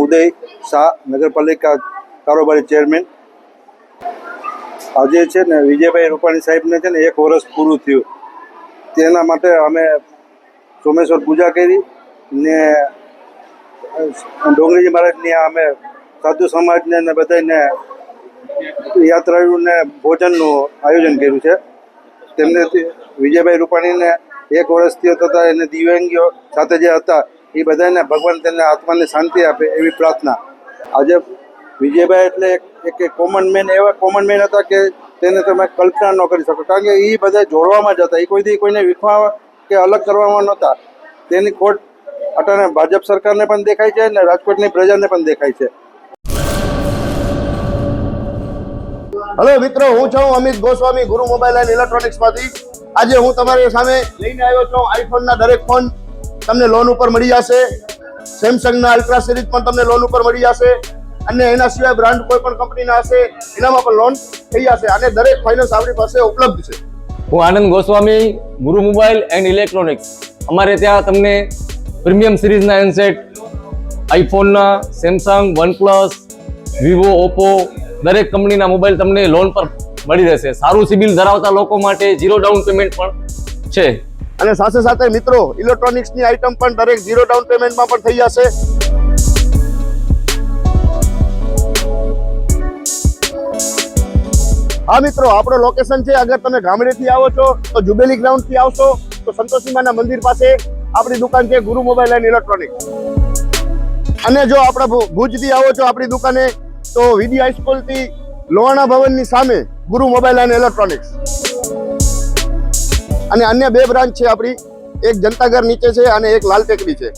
ઉદય શાહ, નગરપાલિકા કારોબારી ચેરમેન. આજે છે ને વિજયભાઈ રૂપાણી સાહેબને છે ને 1 વર્ષ પૂરું થયું. તેના માટે અમે સોમેશ્વર પૂજા કરી ને ડોંગરીજી મહારાજની અમે સાધુ સમાજને ને બધાને યાત્રાળુઓને ભોજનનું આયોજન કર્યું છે. તેમને વિજયભાઈ રૂપાણીને 1 વર્ષ થયો તથા એને દિવ્યાંગીઓ સાથે જે હતા એ બધાને ભગવાન તેને આત્માને શાંતિ આપે એવી પ્રાર્થના. આજે વિજયભાઈ એટલે એક કોમન મેન, એવા કોમન મેન હતા કે તેને તમે કલ્પના ન કરી શકો, કારણ કે એ બધા જોડવામાં જ હતા. એ કોઈથી કોઈને વિખવા કે અલગ કરવામાં નહોતા. તેની ખોટ અટાણે ભાજપ સરકારને પણ દેખાય છે અને રાજકોટની પ્રજાને પણ દેખાય છે. હેલો મિત્રો, હું છું અમિત ગોસ્વામી, ગુરુ મોબાઈલ એન્ડ ઇલેક્ટ્રોનિક્સમાંથી. આજે હું તમારી સામે લઈને આવ્યો છું આઈફોનના દરેક ફોન તમને લોન ઉપર મળી જશે. સેમસંગના અલ્ટ્રા સિરીઝ પણ તમને લોન ઉપર મળી જશે અને એના સિવાય બ્રાન્ડ કોઈ પણ કંપનીના હશે એનામાં પણ લોન થઈ જશે અને દરેક ફાઇનાન્સ આપણી પાસે ઉપલબ્ધ છે. હું આનંદ ગોસ્વામી, ગુરુ મોબાઈલ એન્ડ ઇલેક્ટ્રોનિક્સ. અમારે ત્યાં તમને પ્રીમિયમ સિરીઝના હેન્ડસેટ, આઈફોનના, સેમસંગ, વનપ્લસ, વિવો, ઓપ્પો દરેક કંપનીના મોબાઈલ તમને લોન પર મળી રહેશે. સારું સિબિલ ધરાવતા લોકો માટે 0 ડાઉન પેમેન્ટ પણ છે. અને સાથે સાથે મિત્રો ઇલેક્ટ્રોનિક્સની આઇટમ પણ દરેક 0 ડાઉન પેમેન્ટમાં પણ થઈ જશે. હા મિત્રો, આપણો લોકેશન છે, અગર તમે ગામડેથી આવો છો તો જુબેલી ગ્રાઉન્ડથી આવશો તો સંતોષીમાના મંદિર પાસે આપણી દુકાન છે ગુરુ મોબાઈલ એન્ડ ઇલેક્ટ્રોનિક્સ. અને જો આપણા ભુજથી આવો છો આપણી દુકાને તો વીડી હાઈસ્કૂલથી લોહાણા ભવનની સામે ગુરુ મોબાઈલ એન્ડ ઇલેક્ટ્રોનિક્સ. અને અન્ય 2 બ્રાન્ચ છે આપણી, એક જનતાગર નીચે છે અને એક લાલ ટેકરી છે.